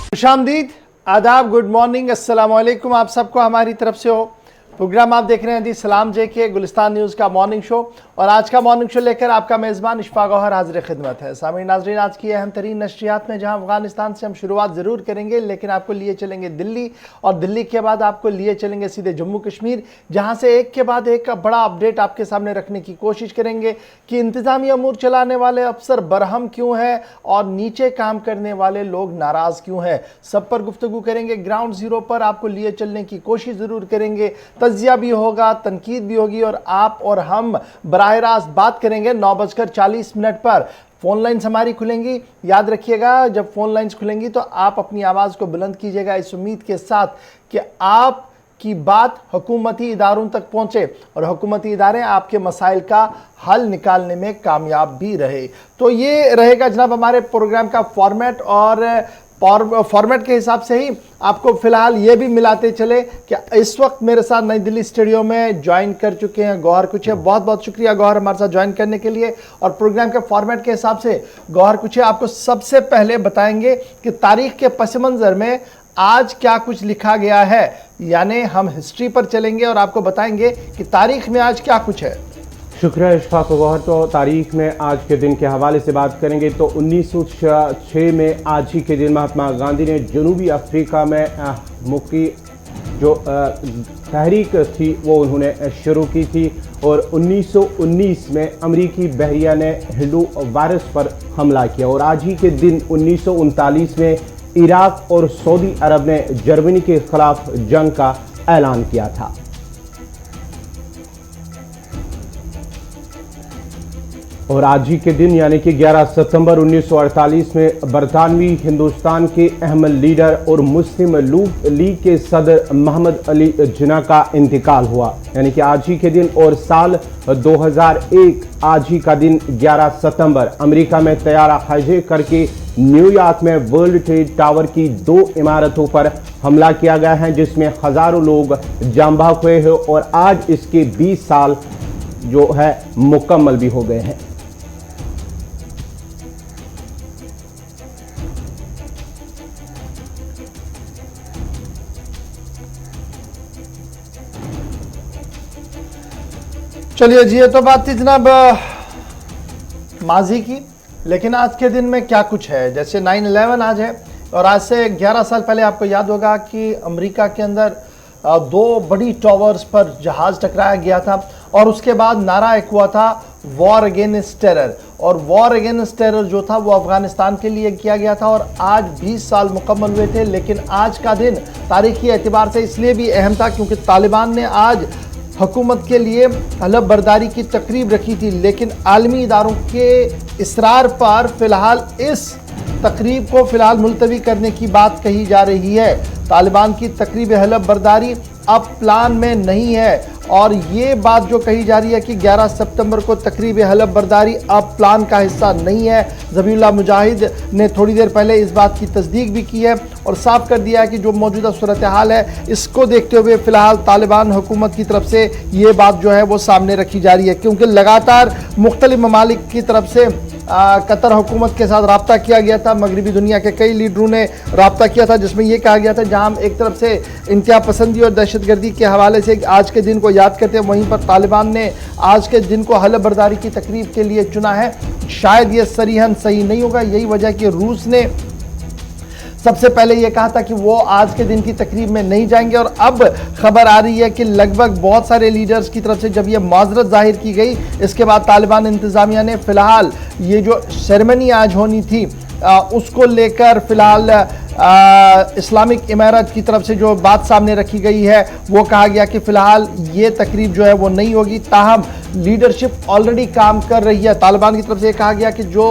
खुशामदीद, आदाब, good morning, अस्सलाम वालेकुम। आप सबको हमारी तरफ से हो। प्रोग्राम आप देख रहे हैं दी सलाम जे के गुलिस्तान न्यूज़ का मॉर्निंग शो, और आज का मॉर्निंग शो लेकर आपका मेज़बान इशफाक गौहर हाजिर खिदमत है। सामीन नाज़रीन, आज की अहम तरीन नशरियात में जहां अफगानिस्तान से हम शुरुआत ज़रूर करेंगे, लेकिन आपको लिए चलेंगे दिल्ली, और दिल्ली के बाद आपको लिए चलेंगे सीधे जम्मू कश्मीर, जहां से एक के बाद एक बड़ा अपडेट आपके सामने रखने की कोशिश करेंगे कि इंतज़ामी अमूर चलाने वाले अफसर बरहम क्यों हैं और नीचे काम करने वाले लोग नाराज़ क्यों हैं। सब पर गुफ्तगू करेंगे। ग्राउंड ज़ीरो पर आपको लिए चलने की कोशिश ज़रूर करेंगे। तजिया भी होगा, तनकीद भी होगी, और आप और हम बराह रास्त बात करेंगे 9:40 पर। फोन लाइन्स हमारी खुलेंगी। याद रखिएगा, जब फोन लाइन्स खुलेंगी तो आप अपनी आवाज़ को बुलंद कीजिएगा, इस उम्मीद के साथ कि आप की बात हुकूमती इदारों तक पहुंचे और हुकूमती इदारे आपके मसाइल का हल निकालने में कामयाब भी रहे। तो ये रहेगा जनाब हमारे प्रोग्राम का फॉर्मेट, और फॉर्मेट के हिसाब से ही आपको फ़िलहाल ये भी मिलाते चले कि इस वक्त मेरे साथ नई दिल्ली स्टूडियो में ज्वाइन कर चुके हैं गौहर कुचे। बहुत बहुत शुक्रिया गौहर हमारे साथ ज्वाइन करने के लिए। और प्रोग्राम के फॉर्मेट के हिसाब से गौहर कुचे आपको सबसे पहले बताएंगे कि तारीख़ के पस मंज़र में आज क्या कुछ लिखा गया है, यानी हम हिस्ट्री पर चलेंगे और आपको बताएंगे कि तारीख़ में आज क्या कुछ है। शुक्रिया इशफाक गौहर। तो तारीख में आज के दिन के हवाले से बात करेंगे तो 1906 में आज ही के दिन महात्मा गांधी ने जनूबी अफ्रीका में मुक्की जो तहरीक थी वो उन्होंने शुरू की थी, और 1919 में अमरीकी बहरिया ने हिंदू वायरस पर हमला किया, और आज ही के दिन 1939 में इराक और सऊदी अरब ने जर्मनी के खिलाफ जंग का ऐलान किया था। और आज ही के दिन यानी कि 11 सितंबर 1948 में बरतानवी हिंदुस्तान के अहम लीडर और मुस्लिम लीग के सदर मोहम्मद अली जिन्ना का इंतकाल हुआ, यानी कि आज ही के दिन। और साल 2001 आज ही का दिन 11 सितंबर अमेरिका में तैयारा हाईजैक करके न्यूयॉर्क में वर्ल्ड ट्रेड टावर की 2 इमारतों पर हमला किया गया है, जिसमें हजारों लोग जान बहक हुए हैं, और आज इसके 20 साल जो है मुकम्मल भी हो गए हैं। चलिए जी, ये तो बात थी जनाब माजी की, लेकिन आज के दिन में क्या कुछ है। जैसे 9/11 आज है, और आज से 11 साल पहले आपको याद होगा कि अमेरिका के अंदर 2 बड़ी टावर्स पर जहाज़ टकराया गया था, और उसके बाद नारा एक हुआ था वॉर अगेंस्ट टेरर, और वॉर अगेंस्ट टेरर जो था वो अफगानिस्तान के लिए किया गया था, और आज 20 साल मुकम्मल हुए थे। लेकिन आज का दिन तारीखी एतबार से इसलिए भी अहम था क्योंकि तालिबान ने आज हुकूमत के लिए हलफ बर्दारी की तकरीब रखी थी, लेकिन आलमी इदारों के इसरार पर फ़िलहाल इस तकरीब को फ़िलहाल मुलतवी करने की बात कही जा रही है। तालिबान की तकरीब हलफ बर्दारी अब प्लान में नहीं है, और ये बात जो कही जा रही है कि 11 सितंबर को तकरीब हलफ बर्दारी अब प्लान का हिस्सा नहीं है। ज़बीहुल्लाह मुजाहिद ने थोड़ी देर पहले इस बात की तस्दीक भी की है और साफ कर दिया है कि जो मौजूदा सूरत हाल है इसको देखते हुए फ़िलहाल तालिबान हुकूमत की तरफ से ये बात जो है वो सामने रखी जा रही है, क्योंकि लगातार मुख्तलिफ ममालिक की तरफ से कतर हुकूमत के साथ रब्ता किया गया था। मगरबी दुनिया के कई लीडरों ने रब्ता किया था, जिसमें यह कहा गया था जहां एक तरफ से इंतहा पसंदी और दहशतगर्दी के हवाले से आज के दिन को याद करते हैं, वहीं पर तालिबान ने आज के दिन को हलफ बर्दारी की तकरीब के लिए चुना है। शायद ये सरीहन सही नहीं होगा, यही वजह कि रूस ने सबसे पहले ये कहा था कि वो आज के दिन की तकरीब में नहीं जाएंगे, और अब खबर आ रही है कि लगभग बहुत सारे लीडर्स की तरफ से जब ये माजरत जाहिर की गई, इसके बाद तालिबान इंतज़ामिया ने फ़िलहाल ये जो सेरेमनी आज होनी थी उसको लेकर फ़िलहाल इस्लामिक इमारत की तरफ से जो बात सामने रखी गई है वो कहा गया कि फ़िलहाल ये तकरीब जो है वो नहीं होगी। ताहम लीडरशिप ऑलरेडी काम कर रही है। तालिबान की तरफ से कहा गया कि जो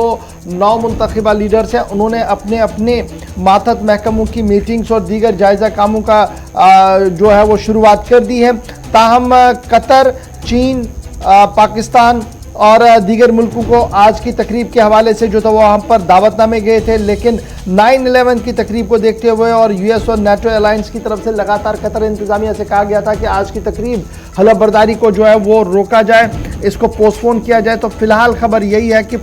9 मुंतखबा लीडर्स हैं उन्होंने अपने अपने मातहत महकमों की मीटिंग्स और दीगर जायज़ा कामों का जो है वो शुरुआत कर दी है। ताहम कतर, चीन, पाकिस्तान और दीगर मुल्कों को आज की तकरीब के हवाले से जो था वो वहाँ पर दावतनामे गए थे, लेकिन 9/11 की तकरीब को देखते हुए और यूएस और नेटो अलायंस की तरफ से लगातार कतर इंतज़ामिया से कहा गया था कि आज की तकरीब हलफ बर्दारी को जो है वो रोका जाए, इसको पोस्टपोन किया जाए। तो फिलहाल खबर यही है कि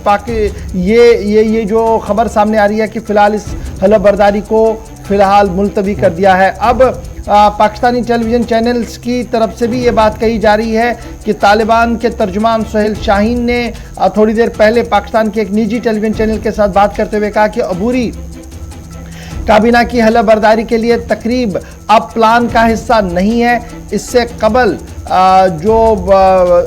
ये जो खबर सामने आ रही है कि फ़िलहाल इस हलफ बर्दारी को फिलहाल मुलतवी कर दिया है। अब पाकिस्तानी टेलीविज़न चैनल्स की तरफ से भी ये बात कही जा रही है कि तालिबान के तर्जुमान सुहेल शाहीन ने थोड़ी देर पहले पाकिस्तान के एक निजी टेलीविज़न चैनल के साथ बात करते हुए कहा कि अबूरी काबीना की हलफबर्दारी के लिए तकरीब अब प्लान का हिस्सा नहीं है। इससे कबल जो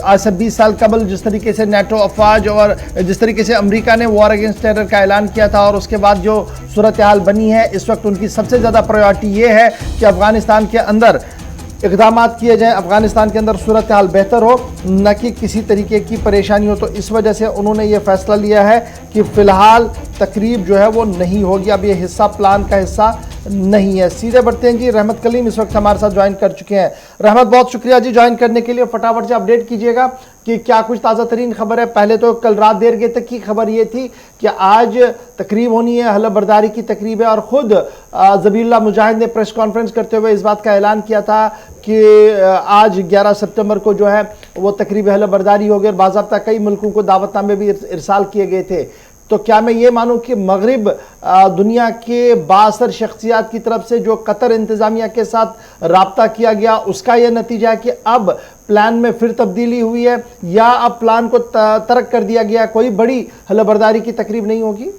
आज से 20 साल कबल जिस तरीके से नेटो अफवाज और जिस तरीके से अमेरिका ने वॉर अगेंस्ट टेरर का ऐलान किया था और उसके बाद जो सूरत हाल बनी है, इस वक्त उनकी सबसे ज़्यादा प्रायोरिटी ये है कि अफ़गानिस्तान के अंदर इक़दाम किए जाएं, अफ़गानिस्तान के अंदर सूरत हाल बेहतर हो, न कि किसी तरीके की परेशानी हो। तो इस वजह से उन्होंने ये फ़ैसला लिया है कि फ़िलहाल तकरीब जो है वो नहीं होगी। अब ये हिस्सा प्लान का हिस्सा नहीं है। सीधे बढ़ते हैं जी, रहमत कलीम इस वक्त हमारे साथ ज्वाइन कर चुके हैं। रहमत, बहुत शुक्रिया जी ज्वाइन करने के लिए। फटाफट से अपडेट कीजिएगा कि क्या कुछ ताज़ा तरीन खबर है। पहले तो कल रात देर गए तक की खबर ये थी कि आज तकरीब होनी है, हलफबर्दारी की तकरीब है, और ख़ुद ज़बीहुल्लाह मुजाहिद ने प्रेस कॉन्फ्रेंस करते हुए इस बात का ऐलान किया था कि आज 11 सितंबर को जो है वो तकरीब हलफबर्दारी होगी और बाज़ाब्ता कई मुल्कों को दावतनामे भी इरसाल किए गए थे। तो क्या मैं ये मानूं कि मगरिब दुनिया के बासर शख्सियात की तरफ से जो कतर इंतज़ामिया के साथ राब्ता किया गया उसका ये नतीजा है कि अब प्लान में फिर तब्दीली हुई है, या अब प्लान को तर्क कर दिया गया, कोई बड़ी हलफबर्दारी की तकरीब नहीं होगी?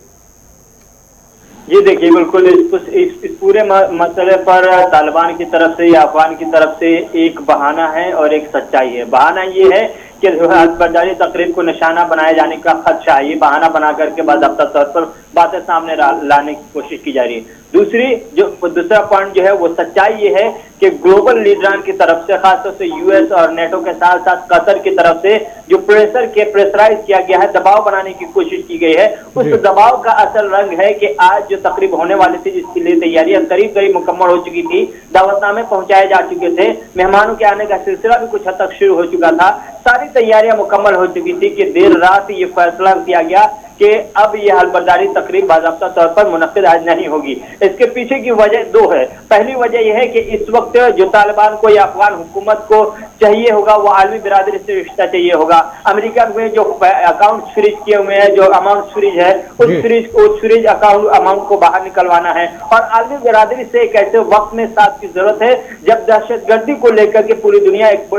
जी देखिए, बिल्कुल इस पूरे मसले पर तालिबान की तरफ से या अफगान की तरफ से एक बहाना है और एक सच्चाई है। बहाना ये है कि हलफबर्दारी तकरीब को निशाना बनाए जाने का खदशा है। ये बहाना बना करके बाज़ाब्ता तौर पर बातें सामने लाने की कोशिश की जा रही है। दूसरा पॉइंट जो है वो सच्चाई ये है कि ग्लोबल लीडरान की तरफ से, खासतौर से यूएस और नेटो के साथ साथ कतर की तरफ से जो प्रेशराइज किया गया है, दबाव बनाने की कोशिश की गई है, उस दबाव का असल रंग है कि आज जो तकरीब होने वाली थी जिसके लिए तैयारियां करीब मुकम्मल हो चुकी थी, दावतनामे पहुंचाए जा चुके थे, मेहमानों के आने का सिलसिला भी कुछ हद तक शुरू हो चुका था, सारी तैयारियां मुकम्मल हो चुकी थी कि देर रात ये फैसला किया गया कि अब यह हलफबर्दारी तकरीब बाज़ाब्ता तौर पर मुनक्किद आज नहीं होगी। इसके पीछे की वजह दो है। पहली वजह यह है कि इस वक्त जो तालिबान को या अफगान हुकूमत को चाहिए होगा वो आलमी बिरादरी से रिश्ता चाहिए होगा। अमेरिका में जो अकाउंट फ्रीज किए हुए हैं, जो अमाउंट फ्रीज है, उस फ्रीज अकाउंट अमाउंट को बाहर निकलवाना है, और आलमी बिरादरी से एक ऐसे वक्त में साथ की जरूरत है जब दहशतगर्दी को लेकर के पूरी दुनिया एक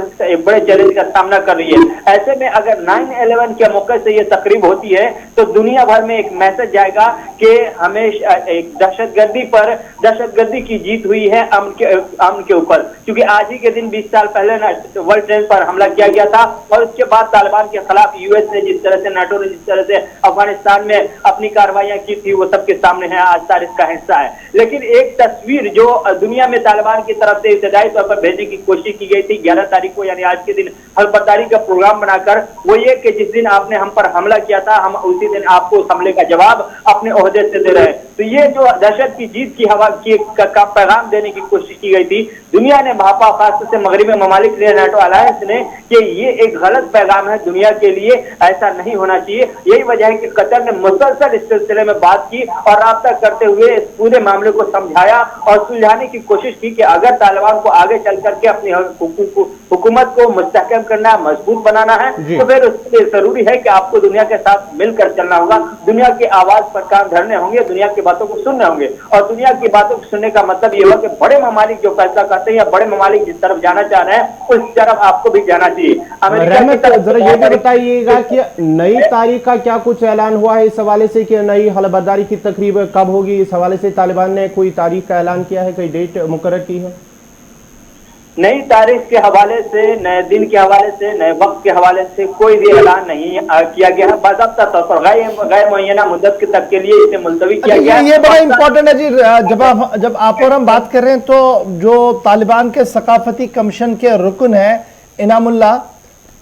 बड़े चैलेंज का सामना कर रही है। ऐसे में अगर 9/11 के मौके से ये तकरीब होती है तो दुनिया भर में एक मैसेज जाएगा कि हमेशा एक दहशतगर्दी की जीत हुई है अमन के ऊपर। क्योंकि आज ही के दिन 20 साल पहले वर्ल्ड ट्रेड पर हमला किया गया था, और उसके बाद तालिबान के खिलाफ यूएस ने जिस तरह से, नेटो ने जिस तरह से अफगानिस्तान में अपनी कार्रवाइयां की थी वो सबके सामने है, आज तारीख का हिस्सा है। लेकिन एक तस्वीर जो दुनिया में तालिबान की तरफ से इब्तदाई तौर पर भेजने की कोशिश की गई थी 11 तारीख को, यानी आज के दिन हलफबर्दारी का प्रोग्राम बनाकर, वो ये कि जिस दिन आपने हम पर हमला किया था हम उसी दिन आपको उस हमले का जवाब अपने ओहदे से दे रहे हैं। तो ये जो दहशत की जीत की हवा का पैगाम देने की कोशिश की गई थी, दुनिया ने भापा, खासतौर से मगरबी ममालिक ने, नेटो अलायंस ने, कि ये एक गलत पैगाम है दुनिया के लिए, ऐसा नहीं होना चाहिए। यही वजह है कि कतर ने मुसलसल इस सिलसिले में बात की और राब्ता करते हुए इस पूरे मामले को समझाया और सुलझाने की कोशिश की कि अगर तालिबान को आगे चल करके अपनी हुकूमत को मुस्तहकम करना है, मजबूत बनाना है, तो फिर उसके लिए जरूरी है कि आपको दुनिया के साथ मिलकर चलना होगा, दुनिया की आवाज पर कान धरने होंगे, दुनिया की बातों को सुनने होंगे। और दुनिया की बातों को सुनने का मतलब ये हुआ कि बड़े ममालिक जो फैसला करते हैं या बड़े ममालिक जिस तरफ जाना चाह रहे हैं उस तरफ आपको भी जाना चाहिए। जरा ये भी बताइएगा कि नई तारीख का क्या कुछ ऐलान हुआ है इस हवाले से, कि नई हलफबर्दारी की तकरीब कब होगी? इस हवाले से तालिबान ने कोई तारीख का ऐलान किया है, कोई डेट मुकर्रर की है? नई तारीख के हवाले से, नए दिन के हवाले से, नए वक्त के हवाले से कोई भी ऐलान नहीं किया गया है। बाज़ाब्ता तौर पर गैर मुअय्यना मुद्दत तक के लिए इसे मुलतवी किया गया है। ये बड़ा इंपॉर्टेंट है जी। जब आप और हम बात कर रहे हैं तो जो तालिबान के सकाफती कमीशन के रुकन है इनामुल्लाह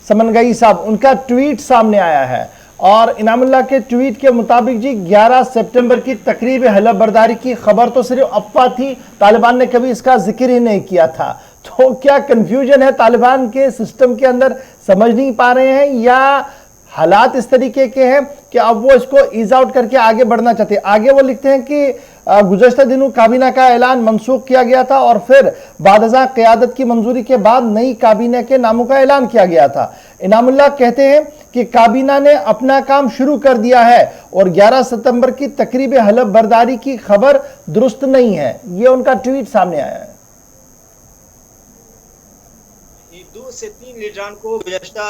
समनगई साहब, उनका ट्वीट सामने आया है, और इनामुल्लाह के ट्वीट के मुताबिक जी 11 सितंबर की तकरीब हलफबर्दारी की खबर तो सिर्फ अफवाह थी, तालिबान ने कभी इसका जिक्र ही नहीं किया था। तो क्या कंफ्यूजन है तालिबान के सिस्टम के अंदर, समझ नहीं पा रहे हैं, या हालात इस तरीके के हैं कि अब वो इसको ईज आउट करके आगे बढ़ना चाहते हैं? आगे वो लिखते हैं कि गुज़श्ता दिनों काबीना का ऐलान मनसूख किया गया था और फिर बादशाह क़यादत की मंजूरी के बाद नई काबीना के नामों का ऐलान किया गया था। इनामुल्लाह कहते हैं कि काबीना ने अपना काम शुरू कर दिया है और 11 सितंबर की तकरीब हलफ बर्दारी की खबर दुरुस्त नहीं है। यह उनका ट्वीट सामने आया है। 2 से 3 लीडरान को गुज़श्ता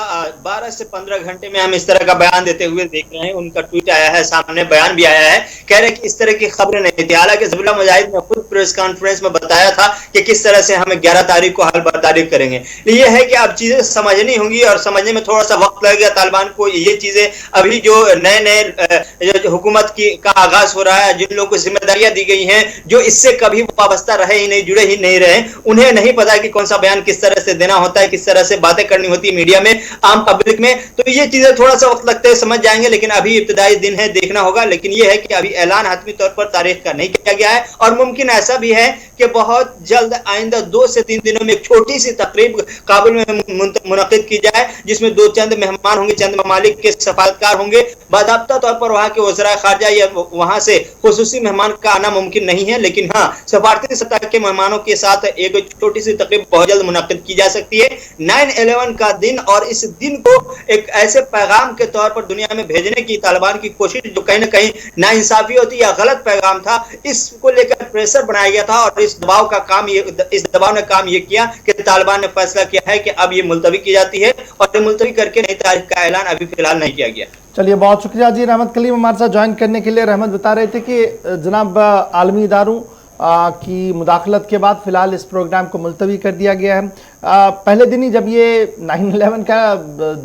12 से 15 घंटे में हम इस तरह का बयान देते हुए देख रहे हैं। उनका ट्वीट आया है, सामने बयान भी आया है, कह रहे हैं कि इस तरह की खबरें नहीं थी। हालांकि ज़बीहुल्लाह मुजाहिद ने खुद प्रेस कॉन्फ्रेंस में बताया था कि किस तरह से हम 11 तारीख को हल बर्दारी करेंगे। ये है कि अब चीजें समझनी होंगी और समझने में थोड़ा सा वक्त लगेगा तालिबान को। ये चीजें अभी जो नए नए हुकूमत की का आगाज हो रहा है, जिन लोगों को जिम्मेदारियां दी गई हैं, जो इससे कभी वाबस्ता रहे ही नहीं, जुड़े ही नहीं रहे, उन्हें नहीं पता कि कौन सा बयान किस तरह से देना होता है, किस तरह से बातें करनी होती है मीडिया में, आम पब्लिक में। तो ये चीजें थोड़ा सा वक्त लगते हैं, समझ जाएंगे, लेकिन अभी इब्तिदाई दिन है, देखना होगा। लेकिन ये है कि अभी ऐलान हतमी तौर पर तारीख का नहीं किया गया है और मुमकिन ऐसा भी है कि बहुत जल्द आइंदा 2 से 3 दिनों में एक छोटी सी तकरीब काबुल में मुनक़िद की जाए, जिसमें 2 चंद मेहमान होंगे, चंद ममालिक के सफारतकार होंगे। बाज़ाब्ता तौर पर वहां के वज़राए ख़ारजा या वहां से खुसूसी मेहमान का आना मुमकिन नहीं है, लेकिन हाँ, सफारती सतह के मेहमानों के साथ एक छोटी सी तकरीब बहुत जल्द मुनक़िद की जा सकती है। 9/11 का दिन और इस दिन को एक ऐसे पैगाम के तौर पर दुनिया में भेजने की तालिबान की कोशिश, जो कहीं ना कहीं नाइंसाफी होती या गलत पैगाम था, इसको लेकर प्रेशर बनाया गया था और इस दबाव ने काम ये किया कि तालिबान ने फैसला किया है कि अब ये मुलतवी की जाती है और ये मुलतवी करके नई तारीख का ऐलान अभी फिलहाल नहीं किया गया। चलिए, बहुत शुक्रिया जी रहमत कलीम हमारे साथ ज्वाइन करने के लिए। रहमत बता रहे थे कि जनाब आलमी इदारों की मुदाखलत के बाद फिलहाल इस प्रोग्राम को मुलतवी कर दिया गया है। पहले दिन ही जब ये 9/11 का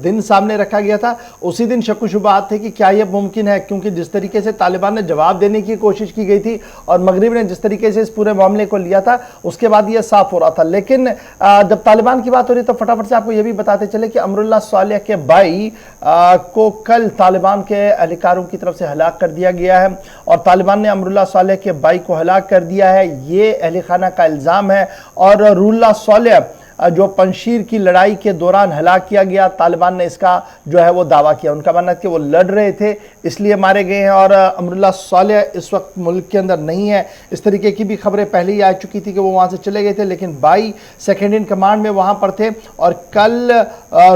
दिन सामने रखा गया था, उसी दिन शक व शुबहात थे कि क्या यह मुमकिन है, क्योंकि जिस तरीके से तालिबान ने जवाब देने की कोशिश की गई थी और मगरिब ने जिस तरीके से इस पूरे मामले को लिया था, उसके बाद ये साफ हो रहा था। लेकिन जब तालिबान की बात हो रही तो फटाफट से आपको ये भी बताते चले कि अमरुल्लाह सालेह के भाई को कल तालिबान के एहलकारों की तरफ से हलाक कर दिया गया है और तालिबान ने अमरुल्लाह सालेह के भाई को हलाक कर दिया है, ये अहल खाना का इल्ज़ाम है। और रुल्लाह सालेह जो पंशीर की लड़ाई के दौरान हलाक किया गया, तालिबान ने इसका जो है वो दावा किया। उनका मानना है कि वो लड़ रहे थे इसलिए मारे गए हैं और अमरुल्लाह सालेह इस वक्त मुल्क के अंदर नहीं है। इस तरीके की भी खबरें पहले ही आ चुकी थी कि वो वहाँ से चले गए थे, लेकिन भाई सेकेंड इन कमांड में वहाँ पर थे और कल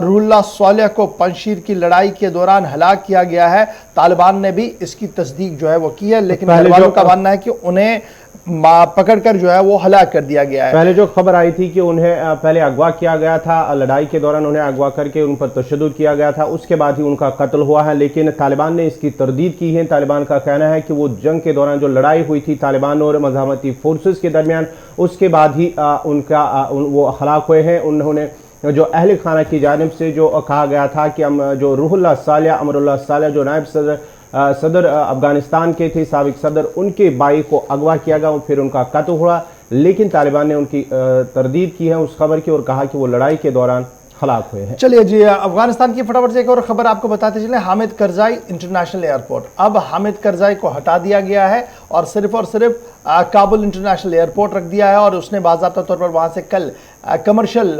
रुल्लाह सालेह को पंशीर की लड़ाई के दौरान हलाक किया गया है। तालिबान ने भी इसकी तस्दीक जो है वो की है, लेकिन घर वालों का मानना है कि उन्हें पकड़कर जो है वो हलाक कर दिया गया है। पहले जो खबर आई थी कि उन्हें पहले अगवा किया गया था, लड़ाई के दौरान उन्हें अगवा करके उन पर तशद्दुद किया गया था, उसके बाद ही उनका कत्ल हुआ है। लेकिन तालिबान ने इसकी तरदीद की है। तालिबान का कहना है कि वो जंग के दौरान जो लड़ाई हुई थी तालिबान और मज़ाहमती फोर्सेस के दरमियान, उसके बाद ही वो हलाक हुए हैं। उन्होंने जो अहल खाना की जानिब से जो कहा गया था कि जो रुहुल्लाह सालेह, अमरुल्लाह सालेह जो नायब सदर अफगानिस्तान के थे, साबिक सदर, उनके भाई को अगवा किया गया, फिर उनका कत्ल हुआ। लेकिन तालिबान ने उनकी तरदीद की है उस खबर की और कहा कि वो लड़ाई के दौरान हलाक हुए हैं। चलिए जी, अफगानिस्तान की फटाफट से एक और खबर आपको बताते चले। हामिद करजाई इंटरनेशनल एयरपोर्ट, अब हामिद करजाई को हटा दिया गया है और सिर्फ काबुल इंटरनेशनल एयरपोर्ट रख दिया है और उसने बाज़ाब्ता तौर पर वहाँ से कल कमर्शियल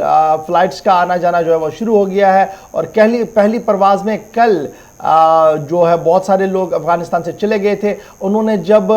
फ़्लाइट्स का आना जाना जो है वो शुरू हो गया है। और पहली परवाज़ में कल जो है बहुत सारे लोग अफ़गानिस्तान से चले गए थे। उन्होंने जब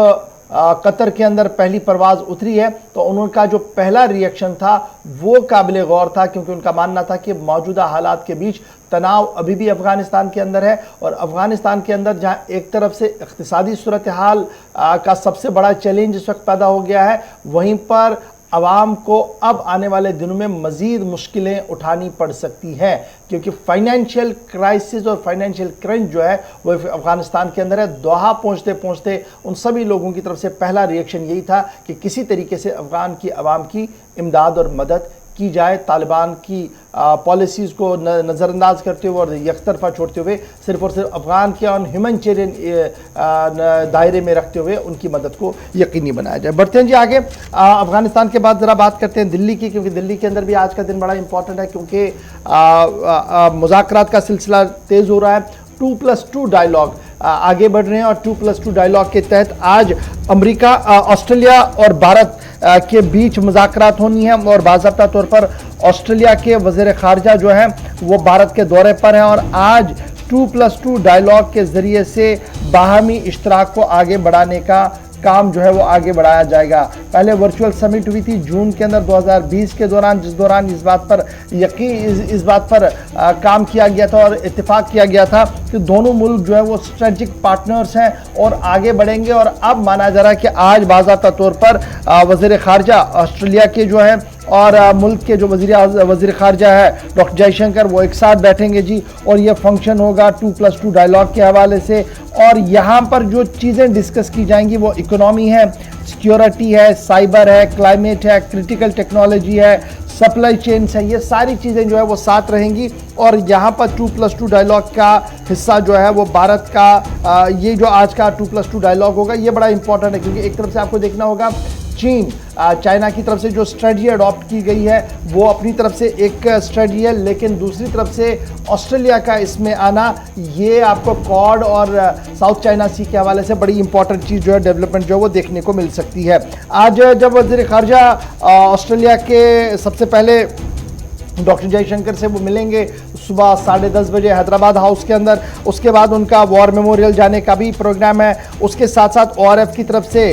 कतर के अंदर पहली परवाज़ उतरी है तो उनका जो पहला रिएक्शन था वो काबिल गौर था, क्योंकि उनका मानना था कि मौजूदा हालात के बीच तनाव अभी भी अफ़गानिस्तान के अंदर है और अफ़गानिस्तान के अंदर जहां एक तरफ से इक़्तिसादी सूरत हाल का सबसे बड़ा चैलेंज इस वक्त पैदा हो गया है, वहीं पर आवाम को अब आने वाले दिनों में मज़ीद मुश्किलें उठानी पड़ सकती हैं, क्योंकि फाइनेंशियल क्राइसिस और फाइनेंशियल क्रंच जो है वो अफ़गानिस्तान के अंदर है। दोहा पहुँचते पहुँचते उन सभी लोगों की तरफ से पहला रिएक्शन यही था कि किसी तरीके से अफ़गान की आवाम की इमदाद और मदद की जाए। तालिबान की पॉलिसीज़ को नज़रअंदाज करते हुए और यकतरफा छोड़ते हुए सिर्फ और सिर्फ अफ़गान के और ह्यूमैनिटेरियन दायरे में रखते हुए उनकी मदद को यकीनी बनाया जाए। बढ़ते हैं जी आगे। अफ़गानिस्तान के बाद ज़रा बात करते हैं दिल्ली की, क्योंकि दिल्ली के अंदर भी आज का दिन बड़ा इंपॉर्टेंट है, क्योंकि मुज़ाकरात का सिलसिला तेज़ हो रहा है। 2+2 डायलॉग आगे बढ़ रहे हैं और 2+2 डायलॉग के तहत आज अमेरिका, ऑस्ट्रेलिया और भारत के बीच मुज़ाकरात होनी है और बाज़ाब्ता तौर पर ऑस्ट्रेलिया के वज़ीर ख़ारजा जो हैं वो भारत के दौरे पर हैं और आज 2+2 डायलॉग के ज़रिए से बाहमी इश्तराक को आगे बढ़ाने का काम जो है वो आगे बढ़ाया जाएगा। पहले वर्चुअल समिट हुई थी जून के अंदर 2020 के दौरान, जिस दौरान इस बात पर काम किया गया था और इत्तेफाक किया गया था कि दोनों मुल्क जो है वो स्ट्रेटेजिक पार्टनर्स हैं और आगे बढ़ेंगे। और अब माना जा रहा है कि आज बाज़ाब्ता तौर पर वज़ीर ख़ारजा ऑस्ट्रेलिया के जो है और मुल्क के जो वज़ीर ख़ारजा है डॉक्टर जयशंकर, वो एक साथ बैठेंगे जी, और ये फंक्शन होगा 2+2 डायलॉग के हवाले से। और यहाँ पर जो चीज़ें डिस्कस की जाएंगी वो इकोनॉमी है, सिक्योरिटी है, साइबर है, क्लाइमेट है, क्रिटिकल टेक्नोलॉजी है, सप्लाई चेन्स है, ये सारी चीज़ें जो है वो साथ रहेंगी। और यहाँ पर 2+2 डायलॉग का हिस्सा जो है वो भारत का ये जो आज का 2+2 डायलॉग होगा ये बड़ा इंपॉर्टेंट है, क्योंकि एक तरफ से आपको देखना होगा चाइना की तरफ से जो स्ट्रेटजी अडॉप्ट की गई है वो अपनी तरफ से एक स्ट्रेटजी है, लेकिन दूसरी तरफ से ऑस्ट्रेलिया का इसमें आना, ये आपको क्वाड और साउथ चाइना सी के हवाले से बड़ी इंपॉर्टेंट चीज़ जो है, डेवलपमेंट जो है वो देखने को मिल सकती है। आज जब वज़ीर ख़ारजा ऑस्ट्रेलिया के सबसे पहले डॉक्टर जयशंकर से वो मिलेंगे सुबह 10:30 बजे हैदराबाद हाउस के अंदर, उसके बाद उनका वॉर मेमोरियल जाने का भी प्रोग्राम है। उसके साथ साथ ORF की तरफ से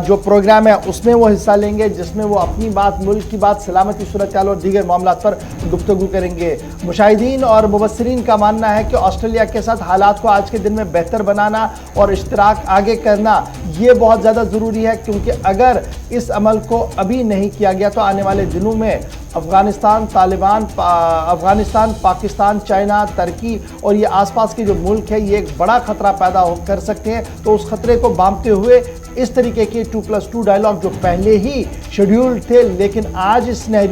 जो प्रोग्राम है उसमें वो हिस्सा लेंगे, जिसमें वो अपनी बात, मुल्क की बात, सलामती सूरत हाल और दीगर मामलों पर गुफ्तगू करेंगे। मुशाहिदीन और मुबस्सिरीन का मानना है कि ऑस्ट्रेलिया के साथ हालात को आज के दिन में बेहतर बनाना और इश्तराक आगे करना ये बहुत ज़्यादा ज़रूरी है, क्योंकि अगर इस अमल को अभी नहीं किया गया तो आने वाले दिनों में अफ़गानिस्तान, तालिबान, अफ़गानिस्तान, पाकिस्तान, चाइना, तुर्की और ये आसपास के जो मुल्क है ये एक बड़ा ख़तरा पैदा कर सकते हैं। तो उस ख़तरे को भांपते हुए इस तरीके के 2+2 डायलॉग जो पहले ही शेड्यूल थे, लेकिन आज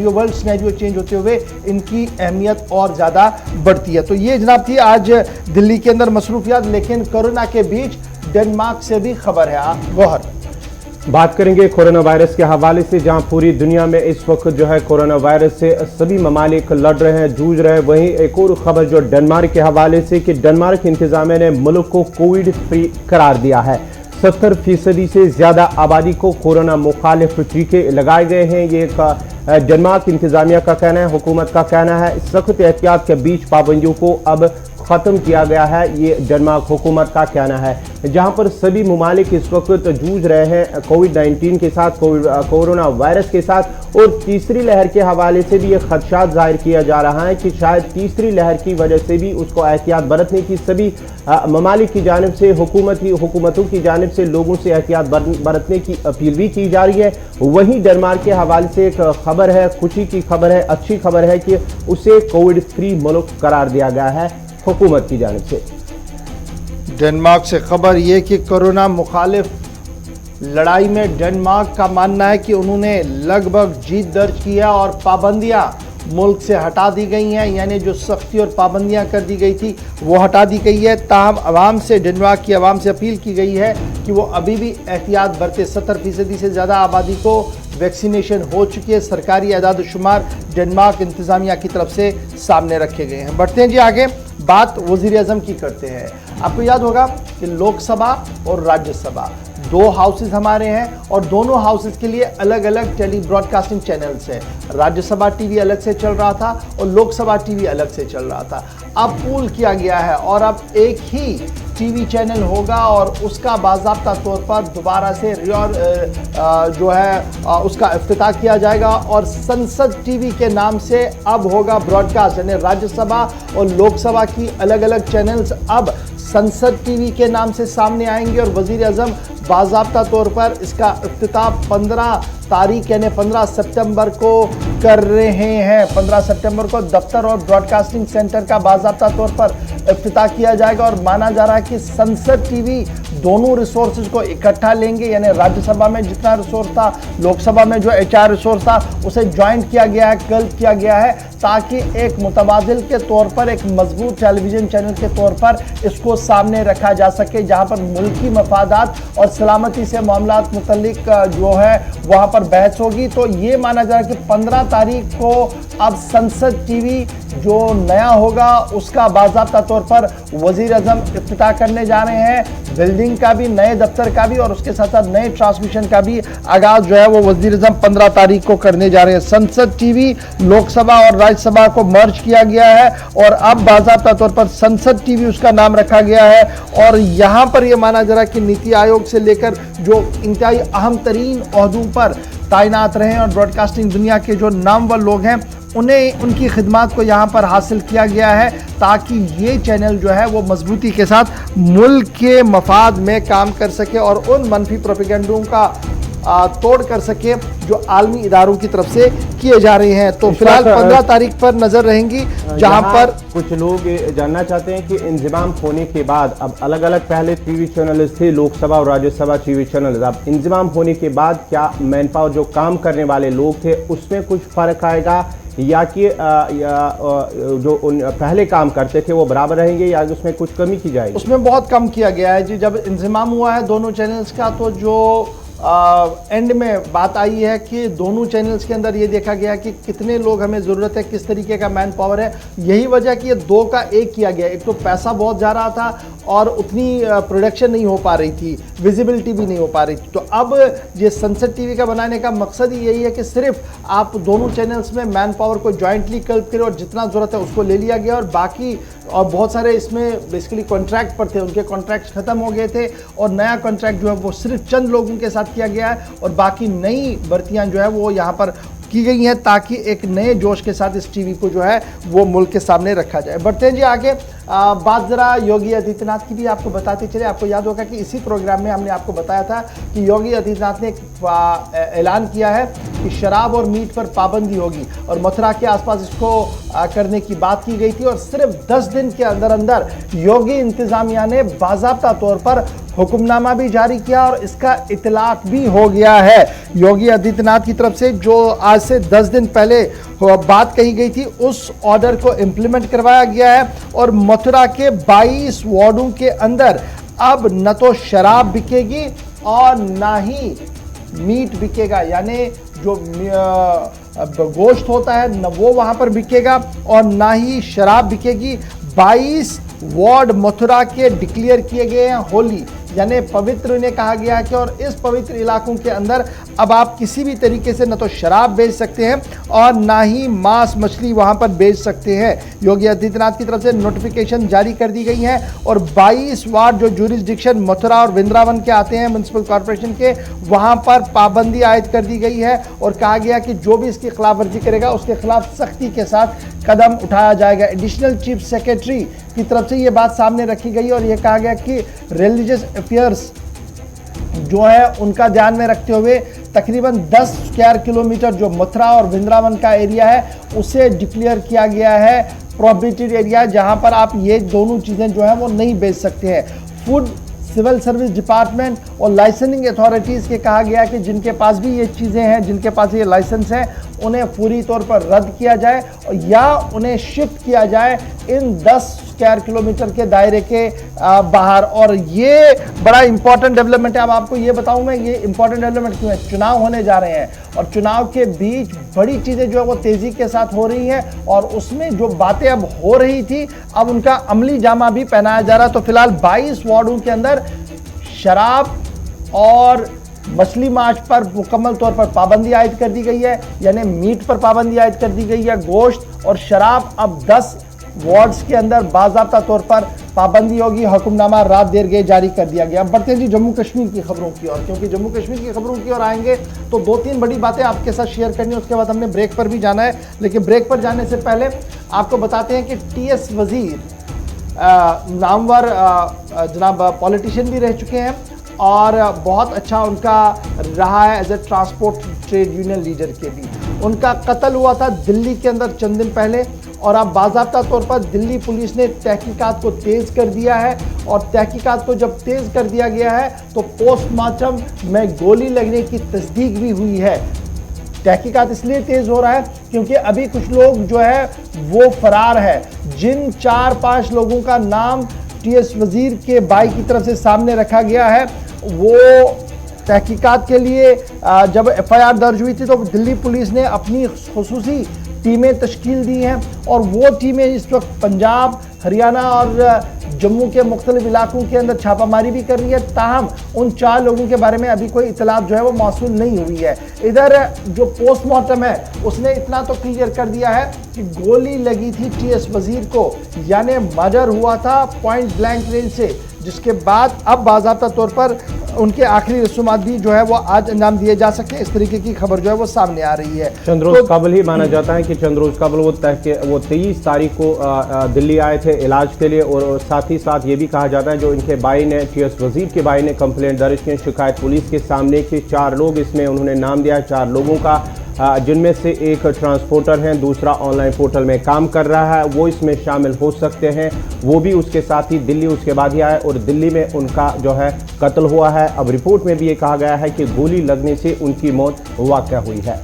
वर्ल्ड सिनेरियो चेंज होते हुए इनकी अहमियत और ज़्यादा बढ़ती है। तो ये जनाब थी आज दिल्ली के अंदर मसरूफियात, लेकिन कोरोना के बीच डेनमार्क से भी खबर है। गौहर, बात करेंगे कोरोना वायरस के हवाले से, जहां पूरी दुनिया में इस वक्त जो है कोरोना वायरस से सभी ममालिक लड़ रहे हैं, जूझ रहे हैं। वहीं एक और खबर जो डेनमार्क के हवाले से कि डेनमार्क इंतजामिया ने मुल्क को कोविड फ्री करार दिया है। 70% से ज़्यादा आबादी को कोरोना मुखालिफ टीके लगाए गए हैं। ये डेनमार्क इंतजामिया का कहना है, हुकूमत का कहना है। सख्त एहतियात के बीच पाबंदियों को अब ख़त्म किया गया है, ये डेनमार्क हुकूमत का कहना है। जहां पर सभी ममालिक इस वक्त जूझ रहे हैं कोविड-19 के साथ, कोरोना वायरस के साथ। और तीसरी लहर के हवाले से भी ये खदशात जाहिर किया जा रहा है कि शायद तीसरी लहर की वजह से भी उसको एहतियात बरतने की सभी ममालिक की जानिब से, हुकूमतों की जानिब से लोगों से एहतियात बरतने की अपील भी की जा रही है। वहीं डेनमार्क के हवाले से एक खबर है, खुशी की खबर है, अच्छी खबर है कि उसे कोविड फ्री मुल्क करार दिया गया है हुकूमत की जानिब से। डेनमार्क से खबर ये कि कोरोना मुखालिफ लड़ाई में डेनमार्क का मानना है कि उन्होंने लगभग जीत दर्ज की है और पाबंदियां मुल्क से हटा दी गई हैं, यानी जो सख्ती और पाबंदियां कर दी गई थी वो हटा दी गई है। ताहम आवाम से, डेनमार्क की आवाम से अपील की गई है कि वो अभी भी एहतियात बरते। 70% से ज़्यादा आबादी को वैक्सीनेशन हो चुकी है। सरकारी एदाद शुमार डेनमार्क इंतज़ामिया की तरफ से सामने रखे गए हैं। बढ़ते हैं जी आगे, बात वज़ीर आज़म की करते हैं। आपको याद होगा कि लोकसभा और राज्यसभा 2 हाउसेस हमारे हैं और दोनों हाउसेस के लिए अलग अलग टेली ब्रॉडकास्टिंग चैनल्स हैं। राज्यसभा टीवी अलग से चल रहा था और लोकसभा टीवी अलग से चल रहा था। अब पूल किया गया है और अब एक ही टीवी चैनल होगा और उसका बाज़ाब्ता तौर पर दोबारा से जो है उसका इफ्तिताह किया जाएगा और संसद टीवी के नाम से अब होगा ब्रॉडकास्ट। यानी राज्यसभा और लोकसभा की अलग अलग चैनल्स अब संसद टीवी के नाम से सामने आएंगे और वज़ीर आज़म बाज़ाब्ता तौर पर इसका इफ्तिताह 15 तारीख यानी 15 सितंबर को कर रहे हैं। 15 सितंबर को दफ्तर और ब्रॉडकास्टिंग सेंटर का बाज़ाब्ता तौर पर इफ्तिताह किया जाएगा और माना जा रहा है कि संसद टीवी दोनों रिसोर्सेज को इकट्ठा लेंगे, यानी राज्यसभा में जितना रिसोर्स था, लोकसभा में जो HR रिसोर्स था उसे ज्वाइंट किया गया है, क्लब किया गया है, ताकि एक मुतबादिल के तौर पर, एक मजबूत टेलीविज़न चैनल के तौर पर इसको सामने रखा जा सके, जहां पर मुल्की मफादात और सलामती से मामलात मुतल्लिक जो है वहां पर बहस होगी। तो ये माना जा रहा है कि 15 तारीख को अब संसद टीवी जो नया होगा उसका बाज़ाब्ता तौर पर वज़ीर आज़म इफ्तिताह करने जा रहे हैं। बिल्डिंग का भी, नए दफ्तर का भी और उसके साथ साथ नए ट्रांसमिशन का भी आगाज़ जो है वो वज़ीर आज़म 15 तारीख को करने जा रहे हैं। संसद टीवी, लोकसभा और राज्यसभा को मर्ज किया गया है और अब बाकायदा तौर पर संसद टीवी उसका नाम रखा गया है। और यहाँ पर यह माना जा रहा है कि नीति आयोग से लेकर जो इंतहाई अहम तरीन ओहदों पर तैनात रहे और ब्रॉडकास्टिंग दुनिया के जो नामवर लोग हैं उन्हें उनकी खिदमत को यहाँ पर हासिल किया गया है ताकि ये चैनल जो है वो मजबूती के साथ मुल्क के मफाद में काम कर सके और उन मनफी प्रोपेगेंडों का तोड़ कर सके जो आलमी इदारों की तरफ से किए जा रहे हैं। तो फिलहाल 15 तारीख पर नजर रहेंगी जहां पर कुछ लोग जानना चाहते हैं कि इंजमाम होने के बाद अब अलग अलग पहले टीवी चैनल्स थे, लोकसभा और राज्यसभा टीवी चैनल, अब इंजमाम होने के बाद क्या मैन पावर जो काम करने वाले लोग थे उसमें कुछ फर्क आएगा या कि जो पहले काम करते थे वो बराबर रहेंगे या उसमें कुछ कमी की जाएगी? उसमें बहुत कम किया गया है जी। जब इंजमाम हुआ है दोनों चैनल्स का तो जो एंड में बात आई है कि दोनों चैनल्स के अंदर ये देखा गया कि कितने लोग हमें ज़रूरत है, किस तरीके का मैन पावर है। यही वजह कि ये दो का एक किया गया। एक तो पैसा बहुत जा रहा था और उतनी प्रोडक्शन नहीं हो पा रही थी, विजिबिलिटी भी नहीं हो पा रही थी। तो अब ये संसद टीवी का बनाने का मकसद ही यही है कि सिर्फ आप दोनों चैनल्स में मैन पावर को जॉइंटली कल्प करें और जितना ज़रूरत है उसको ले लिया गया और बाकी और बहुत सारे इसमें बेसिकली कॉन्ट्रैक्ट पर थे, उनके कॉन्ट्रैक्ट खत्म हो गए थे और नया कॉन्ट्रैक्ट जो है वो सिर्फ चंद लोगों के साथ किया गया है और बाकी नई भर्तियां जो है वो यहाँ पर की गई हैं ताकि एक नए जोश के साथ इस टीवी को जो है वो मुल्क के सामने रखा जाए। बढ़ते हैं जी आगे। बात ज़रा योगी आदित्यनाथ की भी आपको बताते चले। आपको याद होगा कि इसी प्रोग्राम में हमने आपको बताया था कि योगी आदित्यनाथ ने एक ऐलान किया है कि शराब और मीट पर पाबंदी होगी और मथुरा के आसपास इसको करने की बात की गई थी और सिर्फ 10 दिन के अंदर अंदर योगी इंतज़ामिया ने बाज़ाब्ता तौर पर हुक्मनामा भी जारी किया और इसका इतलाक भी हो गया है। योगी आदित्यनाथ की तरफ से जो आज से 10 दिन पहले बात कही गई थी उस ऑर्डर को इम्प्लीमेंट करवाया गया है और मथुरा के 22 वार्डों के अंदर अब न तो शराब बिकेगी और ना ही मीट बिकेगा, यानी जो गोश्त होता है न वो वहां पर बिकेगा और ना ही शराब बिकेगी। 22 वार्ड मथुरा के डिक्लेयर किए गए हैं होली, यानी पवित्र इन्हें कहा गया है कि और इस पवित्र इलाकों के अंदर अब आप किसी भी तरीके से न तो शराब बेच सकते हैं और ना ही मांस मछली वहां पर बेच सकते हैं। योगी आदित्यनाथ की तरफ से नोटिफिकेशन जारी कर दी गई है और 22 वार्ड जो जुरिस्डिक्शन मथुरा और वृंदावन के आते हैं म्युनिसिपल कॉर्पोरेशन के, वहां पर पाबंदी आयद कर दी गई है और कहा गया कि जो भी इसकी खिलाफवर्जी करेगा उसके खिलाफ सख्ती के साथ कदम उठाया जाएगा। एडिशनल चीफ सेक्रेटरी की तरफ से ये बात सामने रखी गई और यह कहा गया कि रिलीजियस अफेयर्स जो है उनका ध्यान में रखते हुए तकरीबन 10 स्क्वायर किलोमीटर जो मथुरा और वृंदावन का एरिया है उसे डिक्लेयर किया गया है प्रोहिबिटेड एरिया, जहां पर आप ये दोनों चीज़ें जो है वो नहीं बेच सकते हैं। फूड सिविल सर्विस डिपार्टमेंट और लाइसेंसिंग अथॉरिटीज़ के कहा गया कि जिनके पास भी ये चीज़ें हैं, जिनके पास ये लाइसेंस हैं, उन्हें पूरी तौर पर रद्द किया जाए या उन्हें शिफ्ट किया जाए इन 10 स्क्वायर किलोमीटर के दायरे के बाहर। और ये बड़ा इंपॉर्टेंट डेवलपमेंट है। अब आपको ये बताऊं मैं ये इंपॉर्टेंट डेवलपमेंट क्यों है। चुनाव होने जा रहे हैं और चुनाव के बीच बड़ी चीज़ें जो है वो तेज़ी के साथ हो रही हैं और उसमें जो बातें अब हो रही थी अब उनका अमली जामा भी पहनाया जा रहा है। तो फिलहाल 22 वार्डों के अंदर शराब और मछली मांस पर मुकम्मल तौर पर पाबंदी आयद कर दी गई है, यानी मीट पर पाबंदी आयद कर दी गई है। गोश्त और शराब अब 10 वार्ड्स के अंदर बाज़ाब्ता तौर पर पाबंदी होगी। हुक्मनामा रात देर गए जारी कर दिया गया। बढ़ते हैं जी जम्मू कश्मीर की खबरों की ओर, क्योंकि जम्मू कश्मीर की खबरों की ओर आएंगे तो 2-3 बड़ी बातें आपके साथ शेयर करनी है। उसके बाद हमने ब्रेक पर भी जाना है, लेकिन ब्रेक पर जाने से पहले आपको बताते हैं कि TS वजीर नामवर जनाब पॉलिटिशियन भी रह चुके हैं और बहुत अच्छा उनका रहा है as a transport trade union leader के भी। उनका कत्ल हुआ था दिल्ली के अंदर चंद दिन पहले और अब बाज़ाब्ता तौर पर दिल्ली पुलिस ने तहकीकात को तेज़ कर दिया है और तहकीकात को जब तेज़ कर दिया गया है तो पोस्टमार्टम में गोली लगने की तस्दीक भी हुई है। तहकीकात इसलिए तेज़ हो रहा है क्योंकि अभी कुछ लोग जो है वो फरार है। जिन 4-5 लोगों का नाम TS वजीर के भाई की तरफ से सामने रखा गया है वो तहकीकात के लिए जब FIR दर्ज हुई थी तो दिल्ली पुलिस ने अपनी खुसूसी टीमें तश्कील दी हैं और वो टीमें इस वक्त पंजाब, हरियाणा और जम्मू के मुख्तलिफ इलाकों के अंदर छापामारी भी कर रही है, ताहम उन 4 लोगों के बारे में अभी कोई इतलात जो है वो मौसूल नहीं हुई है। इधर जो पोस्टमार्टम है उसने इतना तो क्लियर कर दिया है कि गोली लगी थी टीएस वजीर को, यानी मर्डर हुआ था पॉइंट ब्लैंक रेंज से, जिसके बाद अब बाज़ाब्ता तौर पर उनके आखिरी रसूमात भी जो है वो आज अंजाम दिए जा सकते हैं। इस तरीके की खबर जो है वो सामने आ रही है। चंद रोज कबल ही माना जाता है कि चंद रोज कबल वो 23 तारीख को दिल्ली आए थे इलाज के लिए, और साथ ही साथ ये भी कहा जाता है जो इनके भाई ने, टीएस वजीर के भाई ने कंप्लेंट दर्ज की, शिकायत पुलिस के सामने कि 4 लोग, इसमें उन्होंने नाम दिया 4 लोगों का, जिनमें से एक ट्रांसपोर्टर है, दूसरा ऑनलाइन पोर्टल में काम कर रहा है, वो इसमें शामिल हो सकते हैं। वो भी उसके साथ ही दिल्ली उसके बाद ही आए और दिल्ली में उनका जो है कत्ल हुआ है। अब रिपोर्ट में भी ये कहा गया है कि गोली लगने से उनकी मौत वाक़या हुई है।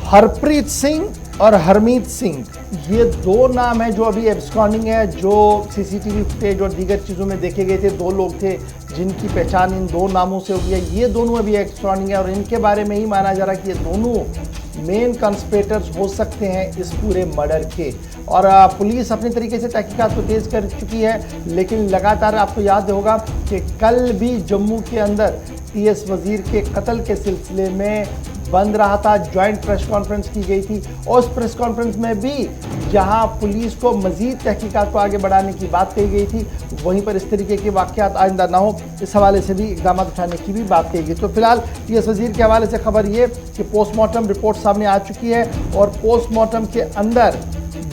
हरप्रीत सिंह और हरमीत सिंह, ये 2 नाम है जो अभी एब्सकॉन्डिंग है, जो सीसीटीवी फुटेज और दीगर चीज़ों में देखे गए थे। 2 लोग थे जिनकी पहचान इन 2 नामों से हुई है। ये दोनों अभी एब्सकॉन्डिंग है और इनके बारे में ही माना जा रहा है कि ये दोनों मेन कंस्पिरेटर्स हो सकते हैं इस पूरे मर्डर के। और पुलिस अपने तरीके से तहकीकात को तेज़ कर चुकी है, लेकिन लगातार आपको याद होगा कि कल भी जम्मू के अंदर टीएस वजीर के कत्ल के सिलसिले में बंद रहा था, जॉइंट प्रेस कॉन्फ्रेंस की गई थी। और उस प्रेस कॉन्फ्रेंस में भी जहां पुलिस को मजीद तहकीकात को आगे बढ़ाने की बात कही गई थी, वहीं पर इस तरीके के वाक़यात आइंदा ना हो, इस हवाले से भी इक़दाम उठाने की भी बात कही गई। तो फिलहाल टीएस वजीर के हवाले से खबर ये कि पोस्टमार्टम रिपोर्ट सामने आ चुकी है और पोस्टमार्टम के अंदर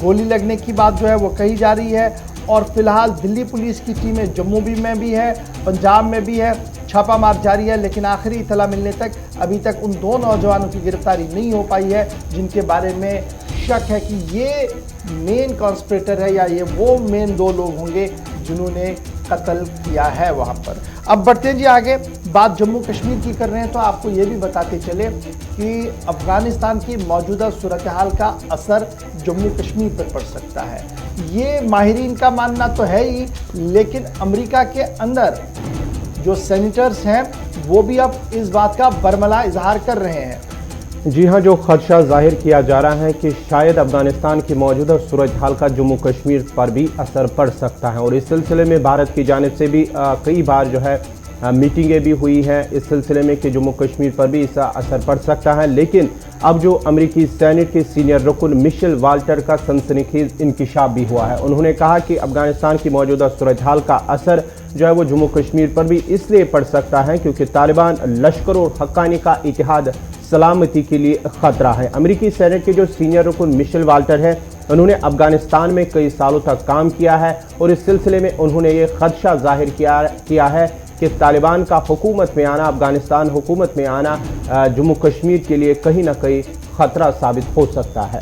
गोली लगने की बात जो है वो कही जा रही है। और फिलहाल दिल्ली पुलिस की टीमें जम्मू में भी है, पंजाब में भी है, छापामार जारी है, लेकिन आखिरी इतला मिलने तक अभी तक उन 2 नौजवानों की गिरफ्तारी नहीं हो पाई है जिनके बारे में शक है कि ये मेन कॉन्स्पिरेटर है या ये वो मेन 2 लोग होंगे जिन्होंने कत्ल किया है वहाँ पर। अब बढ़ते जी आगे, बात जम्मू कश्मीर की कर रहे हैं तो आपको ये भी बताते चले कि अफ़गानिस्तान की मौजूदा सूरत हाल का असर जम्मू कश्मीर पर पड़ सकता है। ये माहिरीन का मानना तो है ही, लेकिन अमेरिका के अंदर जो सेनेटर्स हैं वो भी अब इस बात का बरमला इजहार कर रहे हैं। जी हाँ, जो खदशा जाहिर किया जा रहा है कि शायद अफगानिस्तान की मौजूदा सूरत हाल का जम्मू कश्मीर पर भी असर पड़ सकता है, और इस सिलसिले में भारत की जानिब से भी कई बार जो है मीटिंगें भी हुई हैं इस सिलसिले में कि जम्मू कश्मीर पर भी इसका असर पड़ सकता है। लेकिन अब जो अमेरिकी सेनेट के सीनियर रुकन मिशेल वाल्टर का सनसनीखेज इंकिशाफ भी हुआ है। उन्होंने कहा कि अफगानिस्तान की मौजूदा सूरत हाल का असर जो है वो जम्मू कश्मीर पर भी इसलिए पड़ सकता है क्योंकि तालिबान लश्कर और हक्कानी का इतिहाद सलामती के लिए ख़तरा है। अमेरिकी सेनेट के जो सीनियर रुकन मिशेल वाल्टर हैं, उन्होंने अफगानिस्तान में कई सालों तक काम किया है और इस सिलसिले में उन्होंने ये खदशा जाहिर किया है कि तालिबान का हुकूमत में आना, अफगानिस्तान हुकूमत में आना जम्मू कश्मीर के लिए कहीं ना कहीं ख़तरा साबित हो सकता है।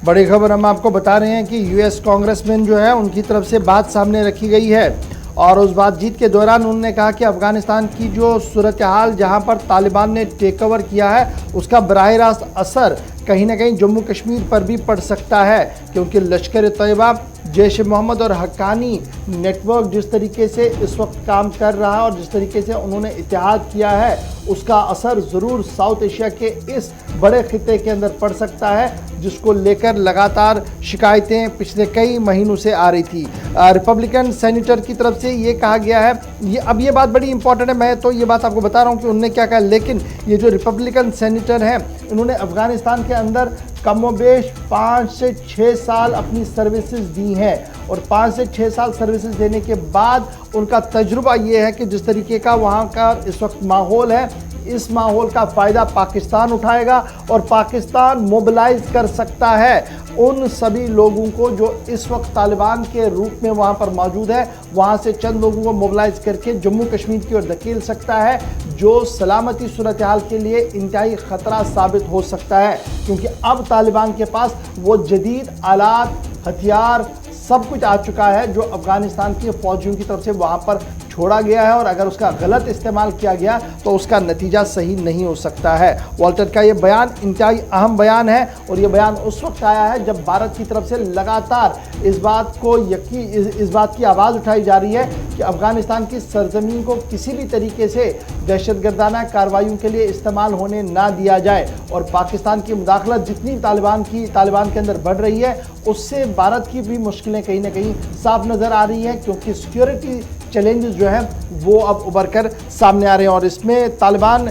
बड़ी खबर हम आपको बता रहे हैं कि यूएस कांग्रेसमैन जो है उनकी तरफ से बात सामने रखी गई है और उस बातचीत के दौरान उन्होंने कहा कि अफ़गानिस्तान की जो सूरत हाल जहां पर तालिबान ने टेक ओवर किया है उसका बराह रास्त असर कहीं ना कहीं जम्मू कश्मीर पर भी पड़ सकता है, क्योंकि लश्कर तैयबा, जैश मोहम्मद और हक्कानी नेटवर्क जिस तरीके से इस वक्त काम कर रहा है और जिस तरीके से उन्होंने इत्तेहाद किया है उसका असर ज़रूर साउथ एशिया के इस बड़े खित्ते के अंदर पड़ सकता है, जिसको लेकर लगातार शिकायतें पिछले कई महीनों से आ रही थी। रिपब्लिकन सेनेटर की तरफ से ये कहा गया है, ये बात बड़ी इंपॉर्टेंट है, मैं तो ये बात आपको बता रहा हूँ कि उन्होंने क्या कहा, लेकिन ये जो रिपब्लिकन सेनेटर हैं इन्होंने अफ़गानिस्तान के अंदर कमोबेश 5 से 6 साल अपनी सर्विसेज दी हैं और 5 से 6 साल सर्विसेज देने के बाद उनका तजुर्बा ये है कि जिस तरीके का वहाँ का इस वक्त माहौल है, इस माहौल का फ़ायदा पाकिस्तान उठाएगा और पाकिस्तान मोबिलाइज कर सकता है उन सभी लोगों को जो इस वक्त तालिबान के रूप में वहाँ पर मौजूद है, वहाँ से चंद लोगों को मोबिलाइज करके जम्मू कश्मीर की ओर धकेल सकता है, जो सलामती सूरत हाल के लिए इंतहाई ख़तरा साबित हो सकता है, क्योंकि अब तालिबान के पास वो जदीद आलात, हथियार सब कुछ आ चुका है जो अफ़गानिस्तान के फ़ौजियों की तरफ से वहाँ पर छोड़ा गया है और अगर उसका गलत इस्तेमाल किया गया तो उसका नतीजा सही नहीं हो सकता है। वॉल्टर का ये बयान इंतहाई अहम बयान है और ये बयान उस वक्त आया है जब भारत की तरफ से लगातार इस बात की आवाज़ उठाई जा रही है कि अफगानिस्तान की सरजमीन को किसी भी तरीके से दहशतगर्दाना कार्रवाइयों के लिए इस्तेमाल होने ना दिया जाए। और पाकिस्तान की मुदाखलत जितनी तालिबान के अंदर बढ़ रही है उससे भारत की भी मुश्किलें कहीं ना कहीं साफ नज़र आ रही हैं, क्योंकि सिक्योरिटी चैलेंजेस जो हैं वो अब उभर कर सामने आ रहे हैं। और इसमें तालिबान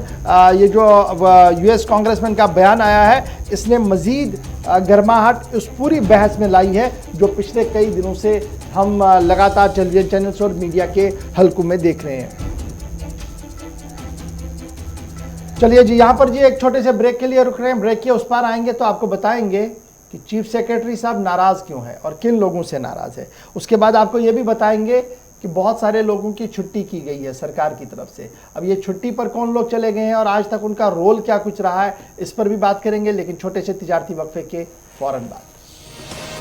ये जो यूएस कांग्रेसमैन का बयान आया है इसने मज़ीद गर्माहट उस पूरी बहस में लाई है जो पिछले कई दिनों से हम लगातार टेलीविजन चैनल्स और मीडिया के हलकों में देख रहे हैं। चलिए जी, यहाँ पर जी एक छोटे से ब्रेक के लिए रुक रहे हैं। ब्रेक के उस पार आएंगे तो आपको बताएंगे कि चीफ सेक्रेटरी साहब नाराज़ क्यों है और किन लोगों से नाराज़ है। उसके बाद आपको ये भी बताएंगे कि बहुत सारे लोगों की छुट्टी की गई है सरकार की तरफ से। अब ये छुट्टी पर कौन लोग चले गए हैं और आज तक उनका रोल क्या कुछ रहा है, इस पर भी बात करेंगे, लेकिन छोटे से तिजारती वक्फे के फौरन बाद।